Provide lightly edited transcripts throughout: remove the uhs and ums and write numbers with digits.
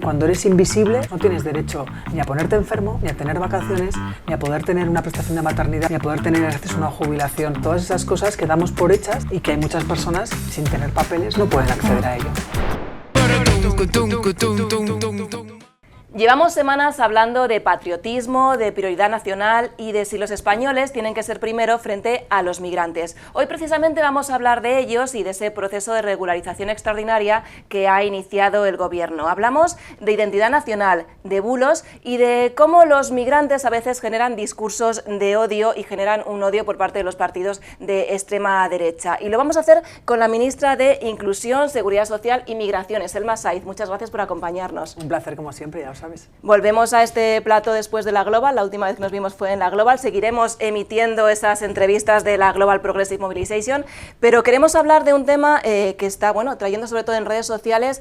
Cuando eres invisible no tienes derecho ni a ponerte enfermo, ni a tener vacaciones, ni a poder tener una prestación de maternidad, ni a poder tener acceso a una jubilación. Todas esas cosas que damos por hechas y que hay muchas personas sin tener papeles no pueden acceder a ello. Llevamos semanas hablando de patriotismo, de prioridad nacional y de si los españoles tienen que ser primero frente a los migrantes. Hoy precisamente vamos a hablar de ellos y de ese proceso de regularización extraordinaria que ha iniciado el Gobierno. Hablamos de identidad nacional, de bulos y de cómo los migrantes a veces generan discursos de odio y generan un odio por parte de los partidos de extrema derecha. Y lo vamos a hacer con la ministra de Inclusión, Seguridad Social y Migraciones, Elma Saiz. Muchas gracias por acompañarnos. Un placer como siempre, ya lo sabes. Volvemos a este plato después de la Global. La última vez que nos vimos fue en la Global. Seguiremos emitiendo esas entrevistas de la Global Progressive Mobilization, pero queremos hablar de un tema que está trayendo sobre todo en redes sociales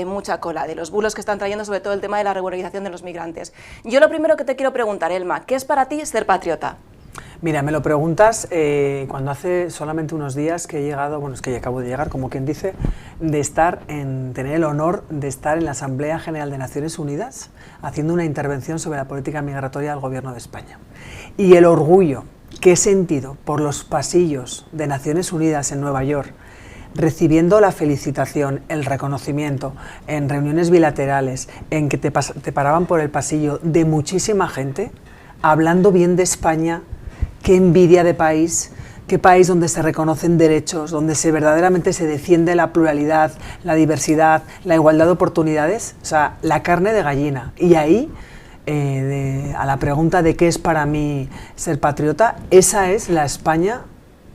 mucha cola, de los bulos que están trayendo sobre todo el tema de la regularización de los migrantes. Yo lo primero que te quiero preguntar, Elma, ¿qué es para ti ser patriota? Mira, me lo preguntas cuando hace solamente unos días que he llegado, es que ya acabo de llegar, como quien dice, de tener el honor de estar en la Asamblea General de Naciones Unidas haciendo una intervención sobre la política migratoria del Gobierno de España. Y el orgullo que he sentido por los pasillos de Naciones Unidas en Nueva York, recibiendo la felicitación, el reconocimiento, en reuniones bilaterales, en que te paraban por el pasillo de muchísima gente, hablando bien de España. Qué envidia de país, qué país donde se reconocen derechos, donde verdaderamente se defiende la pluralidad, la diversidad, la igualdad de oportunidades, o sea, la carne de gallina. Y ahí, a la pregunta de qué es para mí ser patriota, esa es la España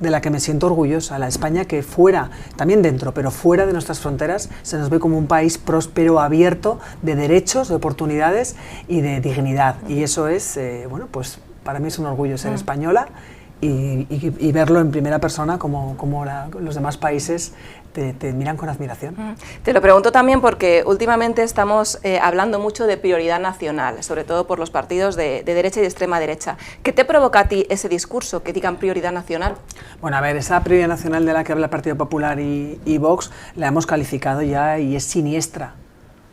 de la que me siento orgullosa, la España que fuera, también dentro, pero fuera de nuestras fronteras, se nos ve como un país próspero, abierto, de derechos, de oportunidades y de dignidad. Y eso es, para mí es un orgullo ser española y verlo en primera persona como los demás países te miran con admiración. Te lo pregunto también porque últimamente estamos hablando mucho de prioridad nacional, sobre todo por los partidos de derecha y de extrema derecha. ¿Qué te provoca a ti ese discurso, que digan prioridad nacional? Bueno, a ver, esa prioridad nacional de la que habla el Partido Popular y Vox la hemos calificado ya y es siniestra,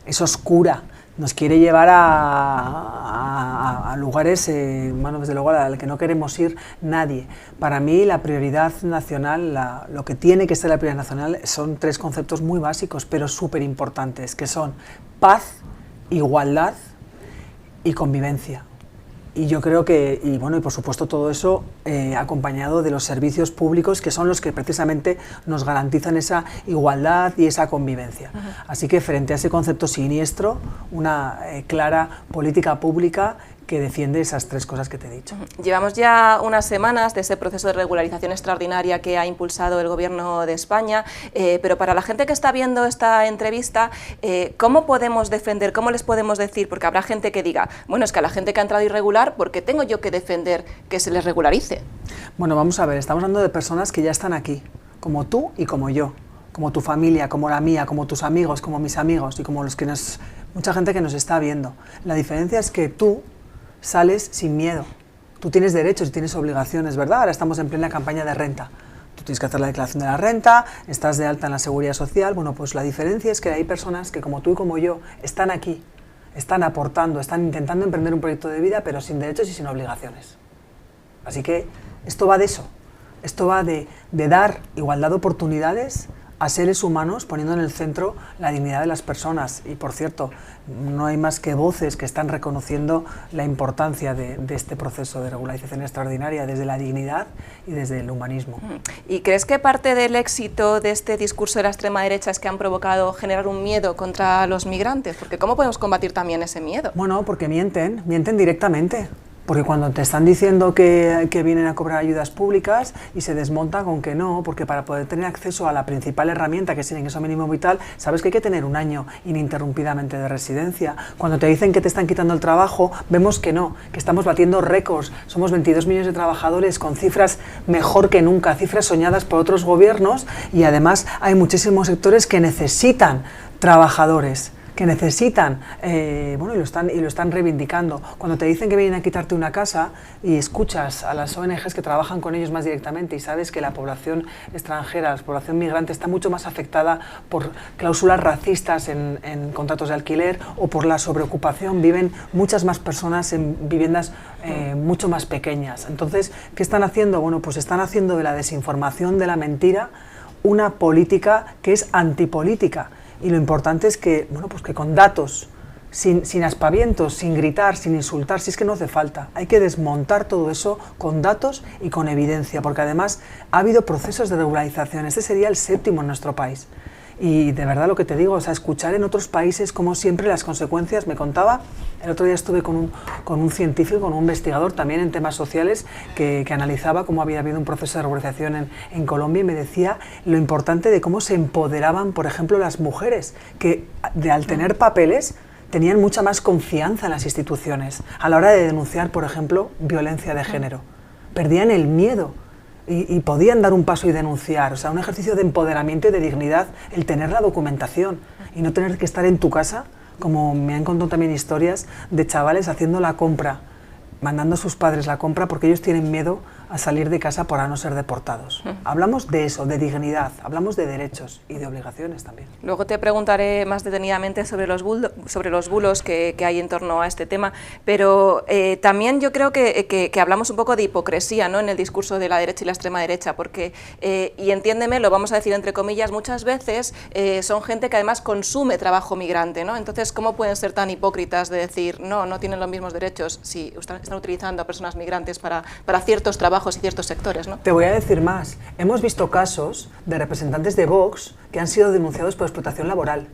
es oscura. Nos quiere llevar a lugares, desde luego, al que no queremos ir nadie. Para mí, la prioridad nacional, lo que tiene que ser la prioridad nacional, son tres conceptos muy básicos, pero súper importantes, que son paz, igualdad y convivencia. Y yo creo que, y por supuesto todo eso acompañado de los servicios públicos que son los que precisamente nos garantizan esa igualdad y esa convivencia. Así que frente a ese concepto siniestro, una clara política pública que defiende esas tres cosas que te he dicho. Llevamos ya unas semanas de ese proceso de regularización extraordinaria que ha impulsado el Gobierno de España, pero para la gente que está viendo esta entrevista, ¿cómo podemos defender, cómo les podemos decir? Porque habrá gente que diga, es que a la gente que ha entrado irregular, ¿por qué tengo yo que defender que se les regularice? Bueno, vamos a ver, estamos hablando de personas que ya están aquí, como tú y como yo, como tu familia, como la mía, como tus amigos, como mis amigos y como mucha gente que nos está viendo. La diferencia es que tú sales sin miedo. Tú tienes derechos y tienes obligaciones, ¿verdad? Ahora estamos en plena campaña de renta. Tú tienes que hacer la declaración de la renta, estás de alta en la Seguridad Social. Pues la diferencia es que hay personas que, como tú y como yo, están aquí, están aportando, están intentando emprender un proyecto de vida, pero sin derechos y sin obligaciones. Así que esto va de eso. Esto va de dar igualdad de oportunidades a seres humanos, poniendo en el centro la dignidad de las personas. Y, por cierto, no hay más que voces que están reconociendo la importancia de este proceso de regularización extraordinaria desde la dignidad y desde el humanismo. ¿Y crees que parte del éxito de este discurso de la extrema derecha es que han provocado generar un miedo contra los migrantes? Porque ¿cómo podemos combatir también ese miedo? Porque mienten directamente. Porque cuando te están diciendo que vienen a cobrar ayudas públicas y se desmonta con que no, porque para poder tener acceso a la principal herramienta que es el ingreso mínimo vital, sabes que hay que tener un año ininterrumpidamente de residencia. Cuando te dicen que te están quitando el trabajo, vemos que no, que estamos batiendo récords. Somos 22 millones de trabajadores con cifras mejor que nunca, cifras soñadas por otros gobiernos y además hay muchísimos sectores que necesitan trabajadores, que necesitan, bueno, y lo están reivindicando. Cuando te dicen que vienen a quitarte una casa y escuchas a las ONGs que trabajan con ellos más directamente y sabes que la población extranjera, la población migrante está mucho más afectada por cláusulas racistas en contratos de alquiler o por la sobreocupación, viven muchas más personas en viviendas mucho más pequeñas. Entonces, ¿qué están haciendo? Bueno, pues están haciendo de la desinformación, de la mentira, una política que es antipolítica. Y lo importante es que, bueno, pues que con datos, sin aspavientos, sin gritar, sin insultar, si es que no hace falta, hay que desmontar todo eso con datos y con evidencia, porque además ha habido procesos de regularización. Este sería el 7º en nuestro país. Y de verdad lo que te digo, o sea, escuchar en otros países como siempre las consecuencias. Me contaba, el otro día estuve con un científico, con un investigador también en temas sociales que analizaba cómo había habido un proceso de regularización en Colombia y me decía lo importante de cómo se empoderaban, por ejemplo, las mujeres, que al tener papeles tenían mucha más confianza en las instituciones a la hora de denunciar, por ejemplo, violencia de género. Perdían el miedo. Y podían dar un paso y denunciar, o sea, un ejercicio de empoderamiento y de dignidad, el tener la documentación y no tener que estar en tu casa, como me han contado también historias de chavales haciendo la compra, mandando a sus padres la compra porque ellos tienen miedo a salir de casa para no ser deportados. Hablamos de eso, de dignidad, hablamos de derechos y de obligaciones también. Luego te preguntaré más detenidamente sobre los bulos que hay en torno a este tema, pero también yo creo que hablamos un poco de hipocresía, ¿no?, en el discurso de la derecha y la extrema derecha, porque, y entiéndeme, lo vamos a decir entre comillas, muchas veces son gente que además consume trabajo migrante, ¿no? Entonces, ¿cómo pueden ser tan hipócritas de decir, no tienen los mismos derechos si están utilizando a personas migrantes para ciertos trabajos y ciertos sectores, ¿no? Te voy a decir más. Hemos visto casos de representantes de Vox que han sido denunciados por explotación laboral.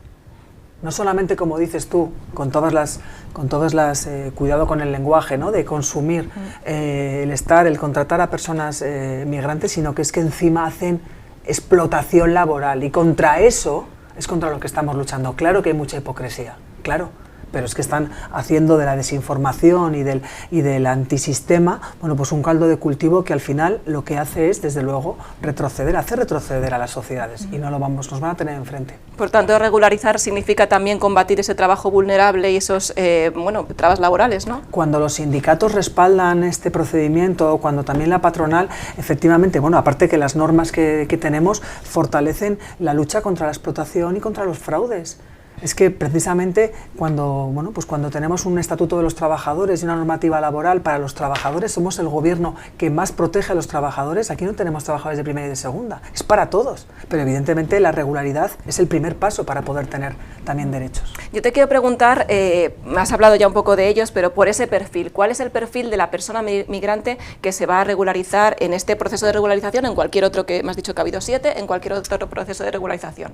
No solamente, como dices tú, con todas las cuidado con el lenguaje, ¿no?, de consumir el contratar a personas migrantes, sino que es que encima hacen explotación laboral y contra eso es contra lo que estamos luchando. Claro que hay mucha hipocresía, claro. Pero es que están haciendo de la desinformación y del antisistema, bueno, pues un caldo de cultivo que al final lo que hace es, desde luego, hacer retroceder a las sociedades y nos van a tener enfrente. Por tanto, regularizar significa también combatir ese trabajo vulnerable y esos, trabas laborales, ¿no? Cuando los sindicatos respaldan este procedimiento, cuando también la patronal, efectivamente, bueno, aparte que las normas que tenemos fortalecen la lucha contra la explotación y contra los fraudes. Es que precisamente cuando tenemos un estatuto de los trabajadores y una normativa laboral para los trabajadores, somos el gobierno que más protege a los trabajadores. Aquí no tenemos trabajadores de primera y de segunda, es para todos, pero evidentemente la regularidad es el primer paso para poder tener también derechos. Yo te quiero preguntar, has hablado ya un poco de ellos, pero por ese perfil, ¿cuál es el perfil de la persona migrante que se va a regularizar en este proceso de regularización, en cualquier otro, que me has dicho que ha habido 7, en cualquier otro proceso de regularización?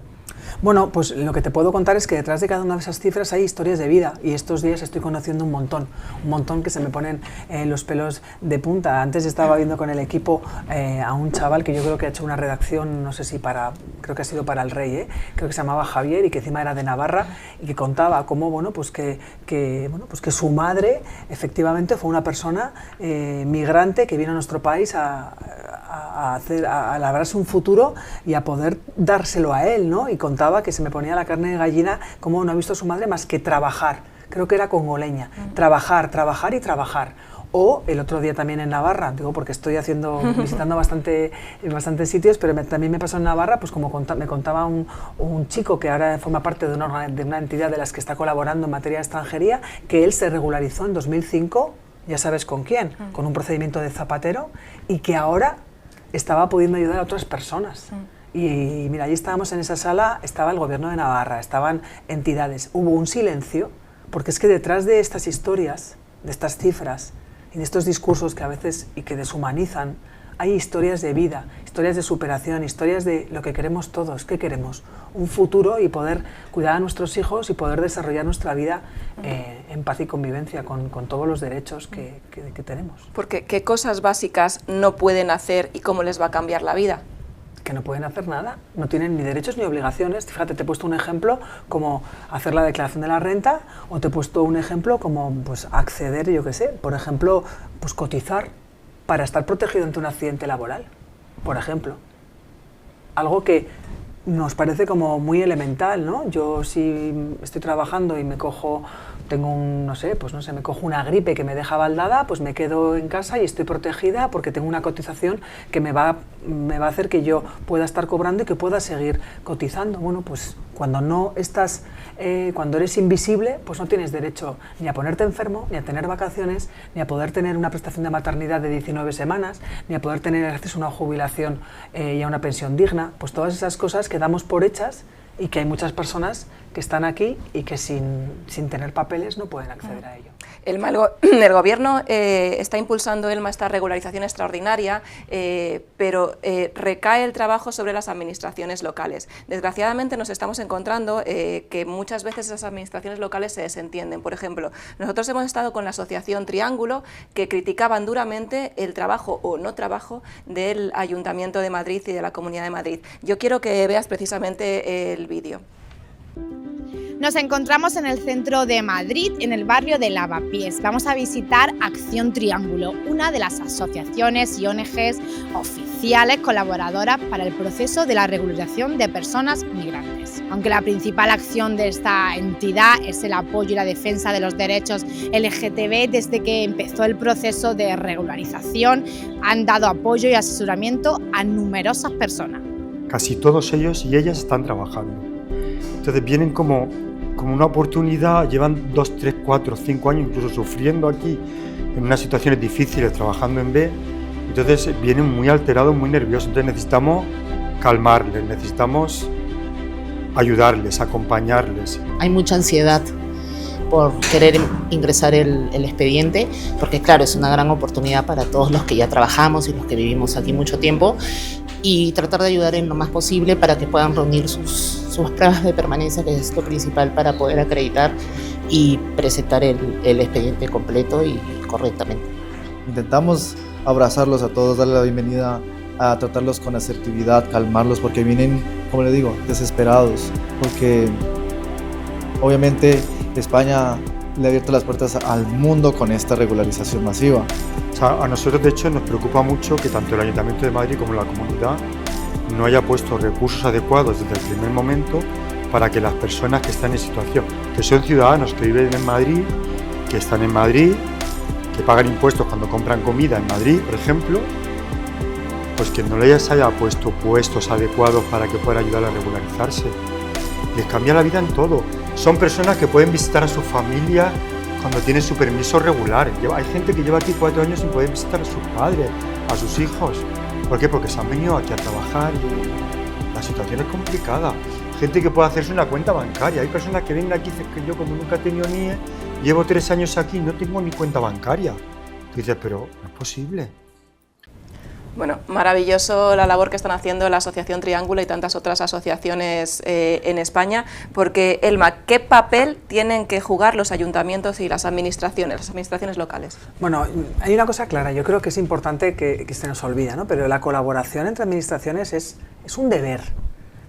Bueno, pues lo que te puedo contar es que detrás de cada una de esas cifras hay historias de vida y estos días estoy conociendo un montón que se me ponen los pelos de punta. Antes estaba viendo con el equipo a un chaval que yo creo que ha hecho una redacción, no sé si creo que ha sido para El Rey, creo que se llamaba Javier y que encima era de Navarra y que contaba cómo, que su madre efectivamente fue una persona migrante que vino a nuestro país a labrarse un futuro y a poder dárselo a él, ¿no? Y contaba que se me ponía la carne de gallina, como no ha visto a su madre más que trabajar, creo que era congoleña, trabajar y trabajar. O el otro día también en Navarra, digo porque estoy visitando bastantes sitios, pero también me pasó en Navarra, pues como me contaba un chico que ahora forma parte de una entidad de las que está colaborando en materia de extranjería, que él se regularizó en 2005, ya sabes con quién, con un procedimiento de zapatero, y que ahora estaba pudiendo ayudar a otras personas. Y mira, allí estábamos en esa sala, estaba el gobierno de Navarra, estaban entidades, hubo un silencio, porque es que detrás de estas historias, de estas cifras y de estos discursos que a veces y que deshumanizan, hay historias de vida, historias de superación, historias de lo que queremos todos. ¿Qué queremos? Un futuro y poder cuidar a nuestros hijos y poder desarrollar nuestra vida en paz y convivencia con todos los derechos que tenemos. Porque ¿qué cosas básicas no pueden hacer y cómo les va a cambiar la vida? Que no pueden hacer nada, no tienen ni derechos ni obligaciones. Fíjate, te he puesto un ejemplo como hacer la declaración de la renta, o te he puesto un ejemplo como pues acceder, yo qué sé, por ejemplo, pues cotizar para estar protegido ante un accidente laboral, por ejemplo. Algo que nos parece como muy elemental, ¿no? Yo si estoy trabajando y me cojo, no sé, me cojo una gripe que me deja baldada, pues me quedo en casa y estoy protegida porque tengo una cotización que me va a hacer que yo pueda estar cobrando y que pueda seguir cotizando. Bueno, pues cuando no estás, cuando eres invisible, pues no tienes derecho ni a ponerte enfermo, ni a tener vacaciones, ni a poder tener una prestación de maternidad de 19 semanas, ni a poder tener acceso a una jubilación y a una pensión digna. Pues todas esas cosas que damos por hechas y que hay muchas personas que están aquí y que sin tener papeles no pueden acceder a ello. El Gobierno está impulsando esta regularización extraordinaria, pero recae el trabajo sobre las administraciones locales. Desgraciadamente nos estamos encontrando que muchas veces esas administraciones locales se desentienden. Por ejemplo, nosotros hemos estado con la asociación Triángulo, que criticaban duramente el trabajo o no trabajo del Ayuntamiento de Madrid y de la Comunidad de Madrid. Yo quiero que veas precisamente el vídeo. Nos encontramos en el centro de Madrid, en el barrio de Lavapiés. Vamos a visitar Acción Triángulo, una de las asociaciones y ONGs oficiales colaboradoras para el proceso de la regularización de personas migrantes. Aunque la principal acción de esta entidad es el apoyo y la defensa de los derechos LGTB, desde que empezó el proceso de regularización han dado apoyo y asesoramiento a numerosas personas. Casi todos ellos y ellas están trabajando. Entonces vienen como una oportunidad, llevan 2, 3, 4, 5 años incluso sufriendo aquí en unas situaciones difíciles, trabajando en B, entonces vienen muy alterados, muy nerviosos, entonces necesitamos calmarles, necesitamos ayudarles, acompañarles. Hay mucha ansiedad por querer ingresar el expediente, porque claro, es una gran oportunidad para todos los que ya trabajamos y los que vivimos aquí mucho tiempo, y tratar de ayudar en lo más posible para que puedan reunir sus pruebas de permanencia, que es lo principal para poder acreditar y presentar el expediente completo y correctamente. Intentamos abrazarlos a todos, darle la bienvenida, a tratarlos con asertividad, calmarlos, porque vienen, como le digo, desesperados, porque obviamente España le ha abierto las puertas al mundo con esta regularización masiva. O sea, a nosotros de hecho nos preocupa mucho que tanto el Ayuntamiento de Madrid como la comunidad no haya puesto recursos adecuados desde el primer momento para que las personas que están en situación, que son ciudadanos que viven en Madrid, que están en Madrid, que pagan impuestos cuando compran comida en Madrid, por ejemplo, pues que no les haya puesto puestos adecuados para que puedan ayudar a regularizarse. Les cambia la vida en todo. Son personas que pueden visitar a su familia cuando tienen su permiso regular. Hay gente que lleva aquí 4 años sin poder visitar a sus padres, a sus hijos. ¿Por qué? Porque se han venido aquí a trabajar y la situación es complicada. Gente que puede hacerse una cuenta bancaria. Hay personas que vienen aquí y dicen que yo, como nunca he tenido NIE, llevo 3 años aquí y no tengo ni cuenta bancaria. Tú dices, pero no es posible. Bueno, maravilloso la labor que están haciendo la Asociación Triángulo y tantas otras asociaciones en España, porque, Elma, ¿qué papel tienen que jugar los ayuntamientos y las administraciones locales? Bueno, hay una cosa clara, yo creo que es importante que se nos olvida, ¿no? Pero la colaboración entre administraciones es un deber.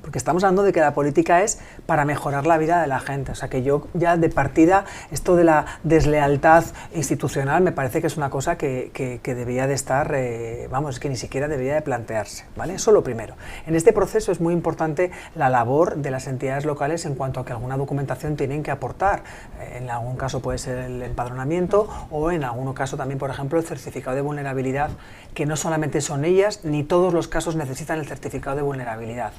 Porque estamos hablando de que la política es para mejorar la vida de la gente. O sea, que yo ya de partida, esto de la deslealtad institucional me parece que es una cosa que debería de estar, vamos, que ni siquiera debería de plantearse, ¿vale? Eso lo primero. En este proceso es muy importante la labor de las entidades locales en cuanto a que alguna documentación tienen que aportar. En algún caso puede ser el empadronamiento o en algún caso también, por ejemplo, el certificado de vulnerabilidad, que no solamente son ellas, ni todos los casos necesitan el certificado de vulnerabilidad.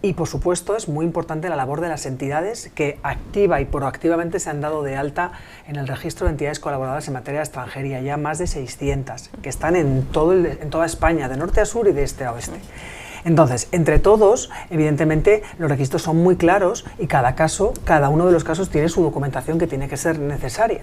Y, por supuesto, es muy importante la labor de las entidades que activa y proactivamente se han dado de alta en el registro de entidades colaboradoras en materia de extranjería, ya más de 600, que están en toda España, de norte a sur y de este a oeste. Entonces, entre todos, evidentemente, los registros son muy claros y cada uno de los casos tiene su documentación que tiene que ser necesaria.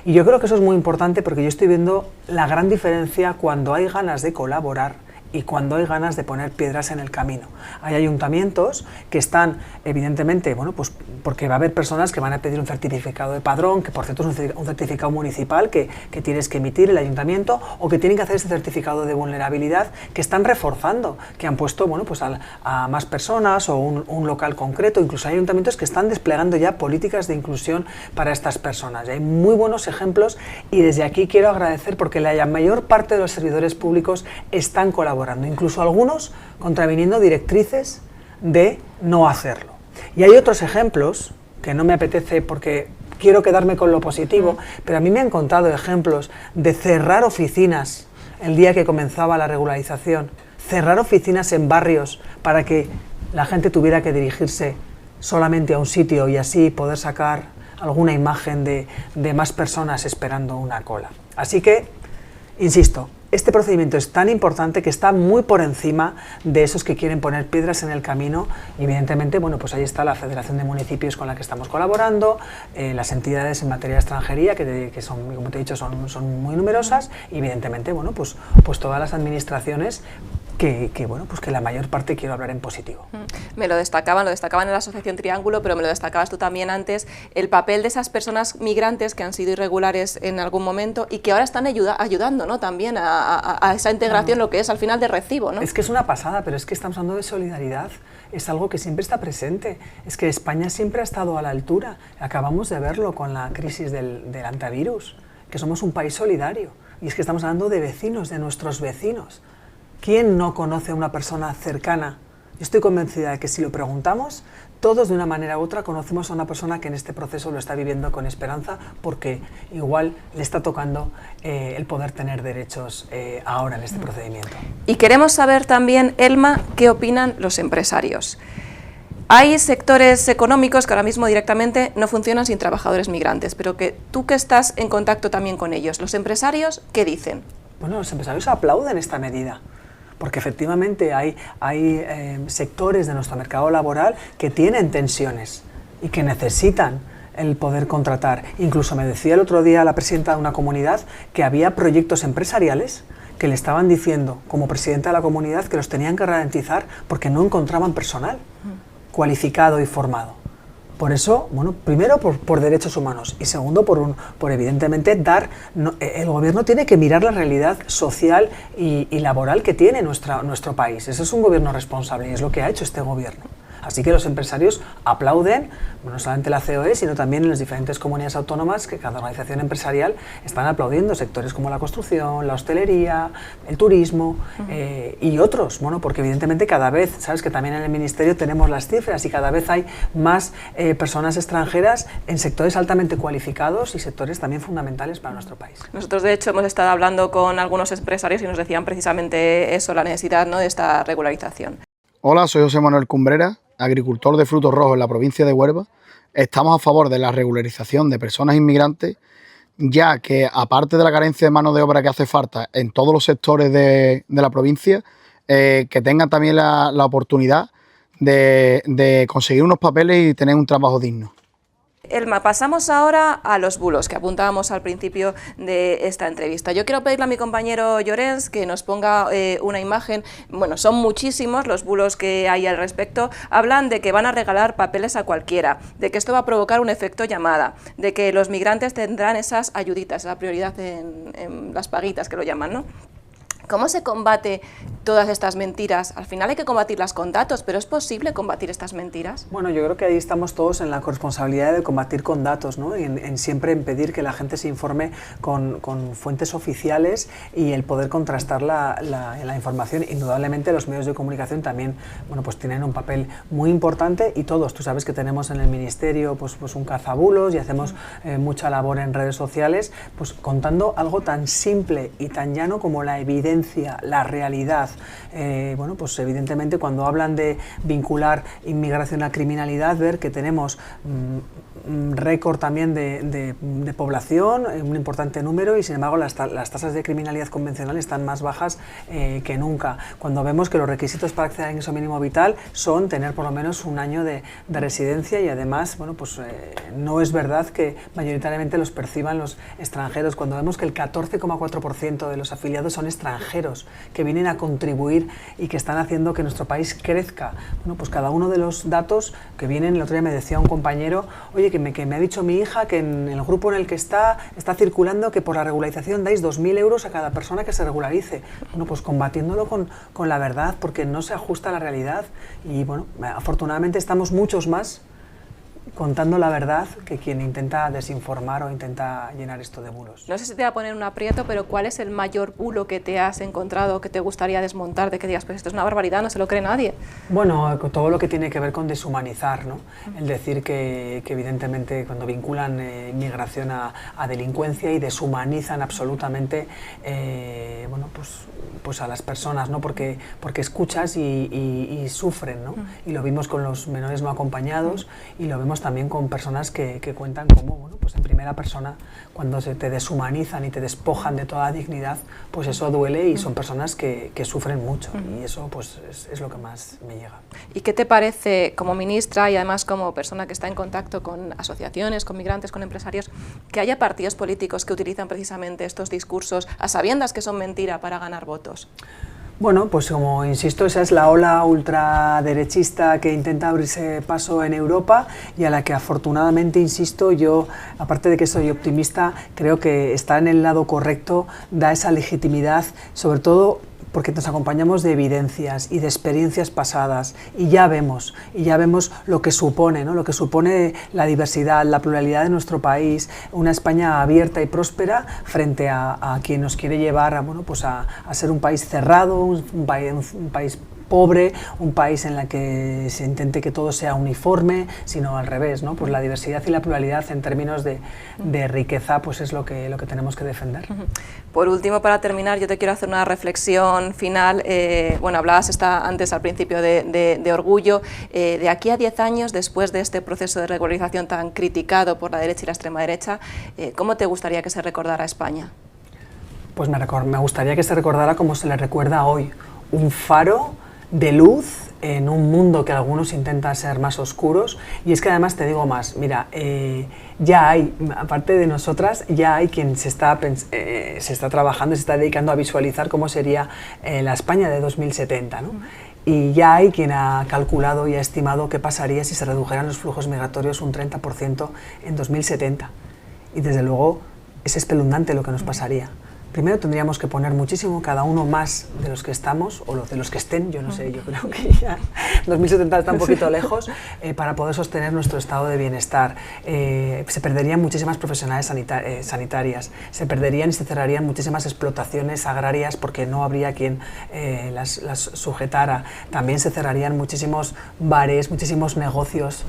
Y yo creo que eso es muy importante porque yo estoy viendo la gran diferencia cuando hay ganas de colaborar y cuando hay ganas de poner piedras en el camino. Hay ayuntamientos que están, evidentemente, bueno, pues porque va a haber personas que van a pedir un certificado de padrón, que por cierto es un certificado municipal que tienes que emitir el ayuntamiento, o que tienen que hacer ese certificado de vulnerabilidad, que están reforzando, que han puesto, bueno, pues a más personas o un local concreto. Incluso hay ayuntamientos que están desplegando ya políticas de inclusión para estas personas. Y hay muy buenos ejemplos y desde aquí quiero agradecer porque la mayor parte de los servidores públicos están colaborando, incluso algunos contraviniendo directrices de no hacerlo. Y hay otros ejemplos que no me apetece porque quiero quedarme con lo positivo, pero a mí me han contado ejemplos de cerrar oficinas el día que comenzaba la regularización, cerrar oficinas en barrios para que la gente tuviera que dirigirse solamente a un sitio y así poder sacar alguna imagen de más personas esperando una cola. Así que, insisto, este procedimiento es tan importante que está muy por encima de esos que quieren poner piedras en el camino. Y evidentemente, bueno, pues ahí está la Federación de Municipios con la que estamos colaborando, las entidades en materia de extranjería, que son, como te he dicho, son muy numerosas, y evidentemente, bueno, pues todas las administraciones bueno, pues que la mayor parte quiero hablar en positivo. Me lo destacaban en la Asociación Triángulo, pero me lo destacabas tú también antes, el papel de esas personas migrantes que han sido irregulares en algún momento y que ahora están ayudando, ¿no?, también a esa integración, lo que es al final de recibo, ¿no? Es que es una pasada, pero es que estamos hablando de solidaridad, es algo que siempre está presente, es que España siempre ha estado a la altura, acabamos de verlo con la crisis del antivirus, que somos un país solidario, y es que estamos hablando de vecinos, de nuestros vecinos. ¿Quién no conoce a una persona cercana? Yo estoy convencida de que si lo preguntamos, todos de una manera u otra conocemos a una persona que en este proceso lo está viviendo con esperanza, porque igual le está tocando el poder tener derechos ahora en este procedimiento. Y queremos saber también, Elma, qué opinan los empresarios. Hay sectores económicos que ahora mismo directamente no funcionan sin trabajadores migrantes, pero que tú que estás en contacto también con ellos, ¿los empresarios qué dicen? Bueno, los empresarios aplauden esta medida, porque efectivamente hay sectores de nuestro mercado laboral que tienen tensiones y que necesitan el poder contratar. Incluso me decía el otro día la presidenta de una comunidad que había proyectos empresariales que le estaban diciendo, como presidenta de la comunidad, que los tenían que ralentizar porque no encontraban personal cualificado y formado. Por eso, bueno, primero por derechos humanos y segundo por evidentemente el gobierno tiene que mirar la realidad social y laboral que tiene nuestro país. Ese es un gobierno responsable y es lo que ha hecho este gobierno. Así que los empresarios aplauden, no solamente la COE, sino también en las diferentes comunidades autónomas que cada organización empresarial están aplaudiendo sectores como la construcción, la hostelería, el turismo y otros. Bueno, porque evidentemente cada vez, sabes que también en el Ministerio tenemos las cifras y cada vez hay más personas extranjeras en sectores altamente cualificados y sectores también fundamentales para nuestro país. Nosotros de hecho hemos estado hablando con algunos empresarios y nos decían precisamente eso, la necesidad, ¿no?, de esta regularización. Hola, soy José Manuel Cumbrera, agricultor de frutos rojos en la provincia de Huelva. Estamos a favor de la regularización de personas inmigrantes, ya que aparte de la carencia de mano de obra que hace falta en todos los sectores de la provincia, que tengan también la oportunidad de conseguir unos papeles y tener un trabajo digno. Elma, pasamos ahora a los bulos que apuntábamos al principio de esta entrevista. Yo quiero pedirle a mi compañero Llorens que nos ponga una imagen. Bueno, son muchísimos los bulos que hay al respecto. Hablan de que van a regalar papeles a cualquiera, de que esto va a provocar un efecto llamada, de que los migrantes tendrán esas ayuditas, la prioridad en las paguitas que lo llaman, ¿no? ¿Cómo se combate todas estas mentiras? Al final hay que combatirlas con datos, pero ¿es posible combatir estas mentiras? Bueno, yo creo que ahí estamos todos en la corresponsabilidad de combatir con datos, ¿no? Y en siempre en pedir que la gente se informe con fuentes oficiales y el poder contrastar la información. Indudablemente los medios de comunicación también, bueno, pues tienen un papel muy importante y todos, tú sabes que tenemos en el Ministerio pues un cazabulos y hacemos mucha labor en redes sociales, pues contando algo tan simple y tan llano como la evidencia, la realidad. Bueno, pues evidentemente cuando hablan de vincular inmigración a criminalidad, ver que tenemos récord también de población, un importante número, y sin embargo las tasas de criminalidad convencional están más bajas que nunca. Cuando vemos que los requisitos para acceder al ingreso mínimo vital son tener por lo menos un año de residencia y además, bueno, pues no es verdad que mayoritariamente los perciban los extranjeros. Cuando vemos que el 14,4% de los afiliados son extranjeros que vienen a contribuir y que están haciendo que nuestro país crezca. Bueno, pues cada uno de los datos que vienen, el otro día me decía un compañero, oye, que me ha dicho mi hija que en el grupo en el que está circulando que por la regularización dais 2.000 euros a cada persona que se regularice. Bueno, pues combatiéndolo con la verdad, porque no se ajusta a la realidad y bueno, afortunadamente estamos muchos más contando la verdad que quien intenta desinformar o intenta llenar esto de bulos. No sé si te va a poner un aprieto, pero ¿cuál es el mayor bulo que te has encontrado, que te gustaría desmontar, de que digas, pues esto es una barbaridad, no se lo cree nadie? Bueno, con todo lo que tiene que ver con deshumanizar, ¿no? El decir que evidentemente cuando vinculan inmigración a delincuencia y deshumanizan absolutamente bueno, pues a las personas, ¿no? Porque escuchas y sufren, ¿no? Y lo vimos con los menores no acompañados y lo vemos también con personas que cuentan cómo, bueno, pues en primera persona, cuando se te deshumanizan y te despojan de toda dignidad, pues eso duele y son personas que sufren mucho y eso pues es lo que más me llega. ¿Y qué te parece como ministra y además como persona que está en contacto con asociaciones, con migrantes, con empresarios, que haya partidos políticos que utilizan precisamente estos discursos a sabiendas que son mentira para ganar votos? Bueno, pues como insisto, esa es la ola ultraderechista que intenta abrirse paso en Europa y a la que afortunadamente, insisto, yo, aparte de que soy optimista, creo que está en el lado correcto, da esa legitimidad, sobre todo porque nos acompañamos de evidencias y de experiencias pasadas y ya vemos lo que supone, ¿no? Lo que supone la diversidad, la pluralidad de nuestro país, una España abierta y próspera frente a quien nos quiere llevar a, bueno, pues a ser un país cerrado, un país pobre, un país en el que se intente que todo sea uniforme, sino al revés, ¿no? Pues la diversidad y la pluralidad en términos de riqueza pues es lo que tenemos que defender. Por último, para terminar, yo te quiero hacer una reflexión final. Bueno, hablabas antes al principio de orgullo. De aquí a 10 años, después de este proceso de regularización tan criticado por la derecha y la extrema derecha, ¿cómo te gustaría que se recordara a España? Pues me gustaría que se recordara como se le recuerda hoy, un faro de luz en un mundo que algunos intentan ser más oscuros. Y es que además te digo más, mira, ya hay, aparte de nosotras, ya hay quien se está trabajando, se está dedicando a visualizar cómo sería la España de 2070, ¿no? Y ya hay quien ha calculado y ha estimado qué pasaría si se redujeran los flujos migratorios un 30% en 2070. Y desde luego es espeluznante lo que nos pasaría. Primero tendríamos que poner muchísimo, cada uno más de los que estamos, o de los que estén, yo no sé, yo creo que ya 2070 está un poquito lejos, para poder sostener nuestro estado de bienestar. Se perderían muchísimas profesionales sanitarias, se perderían y se cerrarían muchísimas explotaciones agrarias porque no habría quien las sujetara. También se cerrarían muchísimos bares, muchísimos negocios.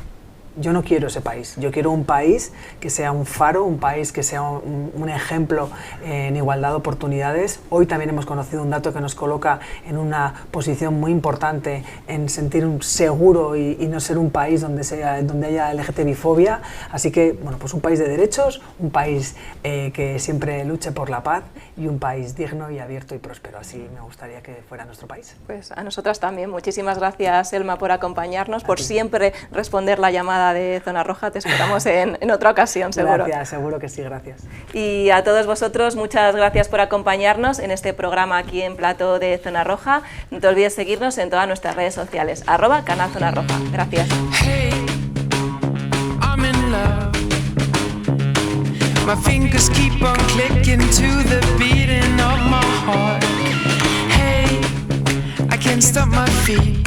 Yo no quiero ese país, yo quiero un país que sea un faro, un país que sea un ejemplo en igualdad de oportunidades. Hoy también hemos conocido un dato que nos coloca en una posición muy importante en sentir un seguro y no ser un país donde haya LGTBI-fobia. Así que, bueno, pues un país de derechos, un país que siempre luche por la paz y un país digno y abierto y próspero. Así me gustaría que fuera nuestro país. Pues a nosotras también. Muchísimas gracias, Elma, por acompañarnos, por siempre responder la llamada de Zona Roja. Te esperamos en otra ocasión, seguro. Gracias, seguro que sí, gracias. Y a todos vosotros, muchas gracias por acompañarnos en este programa aquí en Plató de Zona Roja. No te olvides seguirnos en todas nuestras redes sociales, @Canal Zona Roja. Gracias. Hey, I'm in love. My fingers keep on clicking to the beating of my heart. Hey, I can't stop my feet.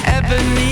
Ebony